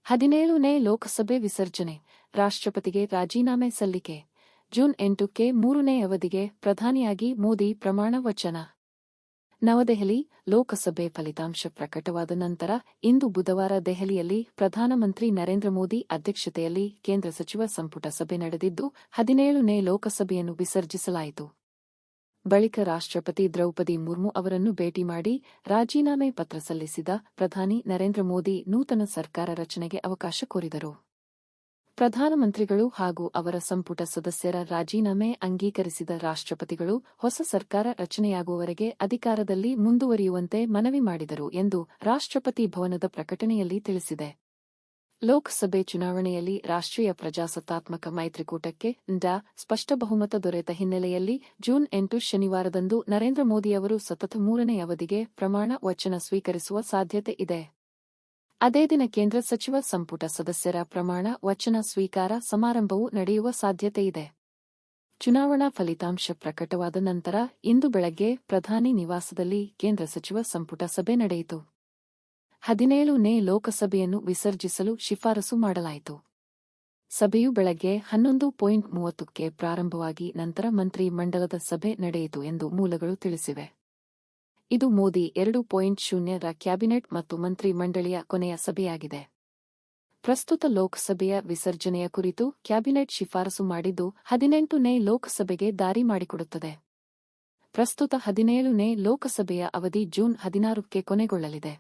17ನೇ ಲೋಕಸಭೆ ವಿಸರ್ಜನೆ, ರಾಷ್ಟ್ರಪತಿಗೆ ರಾಜೀನಾಮೆ ಸಲ್ಲಿಕೆ. ಜೂನ್ 8ಕ್ಕೆ 3ನೇ ಅವಧಿಗೆ ಪ್ರಧಾನಿಯಾಗಿ ಮೋದಿ ಪ್ರಮಾಣ ವಚನ. ನವದೆಹಲಿ: ಲೋಕಸಭೆ ಫಲಿತಾಂಶ ಪ್ರಕಟವಾದ ನಂತರ ಇಂದು ಬುಧವಾರ ದೆಹಲಿಯಲ್ಲಿ ಪ್ರಧಾನಮಂತ್ರಿ ನರೇಂದ್ರ ಮೋದಿ ಅಧ್ಯಕ್ಷತೆಯಲ್ಲಿ ಕೇಂದ್ರ ಸಚಿವ ಸಂಪುಟ ಸಭೆ ನಡೆದಿದ್ದು, 17ನೇ ಲೋಕಸಭೆಯನ್ನು ವಿಸರ್ಜಿಸಲಾಯಿತು. ಬಳಿಕ ರಾಷ್ಟ್ರಪತಿ ದ್ರೌಪದಿ ಮುರ್ಮು ಅವರನ್ನು ಭೇಟಿ ಮಾಡಿ ರಾಜೀನಾಮೆ ಪತ್ರ ಸಲ್ಲಿಸಿದ ಪ್ರಧಾನಿ ನರೇಂದ್ರ ಮೋದಿ ನೂತನ ಸರ್ಕಾರ ರಚನೆಗೆ ಅವಕಾಶ ಕೋರಿದರು. ಪ್ರಧಾನಮಂತ್ರಿಗಳು ಹಾಗೂ ಅವರ ಸಂಪುಟ ಸದಸ್ಯರ ರಾಜೀನಾಮೆ ಅಂಗೀಕರಿಸಿದ ರಾಷ್ಟ್ರಪತಿಗಳು ಹೊಸ ಸರ್ಕಾರ ರಚನೆಯಾಗುವವರೆಗೆ ಅಧಿಕಾರದಲ್ಲಿ ಮುಂದುವರಿಯುವಂತೆ ಮನವಿ ಮಾಡಿದರು ಎಂದು ರಾಷ್ಟ್ರಪತಿ ಭವನದ ಪ್ರಕಟಣೆಯಲ್ಲಿ ತಿಳಿಸಿದೆ. ಲೋಕಸಭೆ ಚುನಾವಣೆಯಲ್ಲಿ ರಾಷ್ಟ್ರೀಯ ಪ್ರಜಾಸತ್ತಾತ್ಮಕ ಮೈತ್ರಿಕೂಟಕ್ಕೆ ಸ್ಪಷ್ಟ ಬಹುಮತ ದೊರೆತ ಹಿನ್ನೆಲೆಯಲ್ಲಿ ಜೂನ್ 8 ಶನಿವಾರದಂದು ನರೇಂದ್ರ ಮೋದಿಯವರು ಸತತ 3ನೇ ಅವಧಿಗೆ ಪ್ರಮಾಣ ವಚನ ಸ್ವೀಕರಿಸುವ ಸಾಧ್ಯತೆ ಇದೆ. ಅದೇ ದಿನ ಕೇಂದ್ರ ಸಚಿವ ಸಂಪುಟ ಸದಸ್ಯರ ಪ್ರಮಾಣ ವಚನ ಸ್ವೀಕಾರ ಸಮಾರಂಭವೂ ನಡೆಯುವ ಸಾಧ್ಯತೆಯಿದೆ. ಚುನಾವಣಾ ಫಲಿತಾಂಶ ಪ್ರಕಟವಾದ ನಂತರ ಇಂದು ಬೆಳಗ್ಗೆ ಪ್ರಧಾನಿ ನಿವಾಸದಲ್ಲಿ ಕೇಂದ್ರ ಸಚಿವ ಸಂಪುಟ ಸಭೆ ನಡೆಯಿತು. 17ನೇ ಲೋಕಸಭೆಯನ್ನು ವಿಸರ್ಜಿಸಲು ಶಿಫಾರಸು ಮಾಡಲಾಯಿತು. ಸಭೆಯು ಬೆಳಗ್ಗೆ 11:30ಕ್ಕೆ ಪ್ರಾರಂಭವಾಗಿ ನಂತರ ಮಂತ್ರಿ ಮಂಡಲದ ಸಭೆ ನಡೆಯಿತು ಎಂದು ಮೂಲಗಳು ತಿಳಿಸಿವೆ. ಇದು ಮೋದಿ 2.0ರ ಕ್ಯಾಬಿನೆಟ್ ಮತ್ತು ಮಂತ್ರಿ ಮಂಡಳಿಯ ಕೊನೆಯ ಸಭೆಯಾಗಿದೆ. ಪ್ರಸ್ತುತ ಲೋಕಸಭೆಯ ವಿಸರ್ಜನೆಯ ಕುರಿತು ಕ್ಯಾಬಿನೆಟ್ ಶಿಫಾರಸು ಮಾಡಿದ್ದು 18ನೇ ಲೋಕಸಭೆಗೆ ದಾರಿ ಮಾಡಿಕೊಡುತ್ತದೆ. ಪ್ರಸ್ತುತ 17ನೇ ಲೋಕಸಭೆಯ ಅವಧಿ ಜೂನ್ 16ಕ್ಕೆ ಕೊನೆಗೊಳ್ಳಲಿದೆ.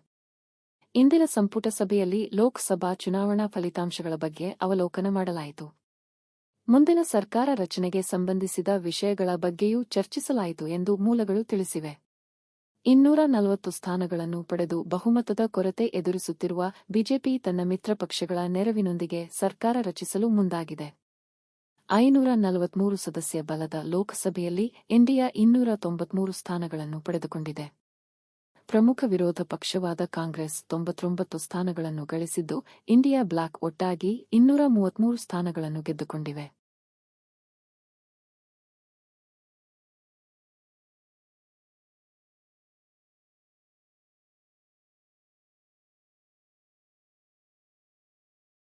ಇಂದಿನ ಸಂಪುಟ ಸಭೆಯಲ್ಲಿ ಲೋಕಸಭಾ ಚುನಾವಣಾ ಫಲಿತಾಂಶಗಳ ಬಗ್ಗೆ ಅವಲೋಕನ ಮಾಡಲಾಯಿತು. ಮುಂದಿನ ಸರ್ಕಾರ ರಚನೆಗೆ ಸಂಬಂಧಿಸಿದ ವಿಷಯಗಳ ಬಗ್ಗೆಯೂ ಚರ್ಚಿಸಲಾಯಿತು ಎಂದು ಮೂಲಗಳು ತಿಳಿಸಿವೆ. 240 ಸ್ಥಾನಗಳನ್ನು ಪಡೆದು ಬಹುಮತದ ಕೊರತೆ ಎದುರಿಸುತ್ತಿರುವ ಬಿಜೆಪಿ ತನ್ನ ಮಿತ್ರ ಪಕ್ಷಗಳ ನೆರವಿನೊಂದಿಗೆ ಸರ್ಕಾರ ರಚಿಸಲು ಮುಂದಾಗಿದೆ. 543 ಸದಸ್ಯ ಬಲದ ಲೋಕಸಭೆಯಲ್ಲಿ ಇಂಡಿಯಾ 293 ಸ್ಥಾನಗಳನ್ನು ಪಡೆದುಕೊಂಡಿದೆ. ಪ್ರಮುಖ ವಿರೋಧ ಪಕ್ಷವಾದ ಕಾಂಗ್ರೆಸ್ 99 ಸ್ಥಾನಗಳನ್ನು ಗಳಿಸಿದ್ದು, ಇಂಡಿಯಾ ಬ್ಲಾಕ್ ಒಟ್ಟಾಗಿ 233 ಸ್ಥಾನಗಳನ್ನು ಗೆದ್ದುಕೊಂಡಿವೆ.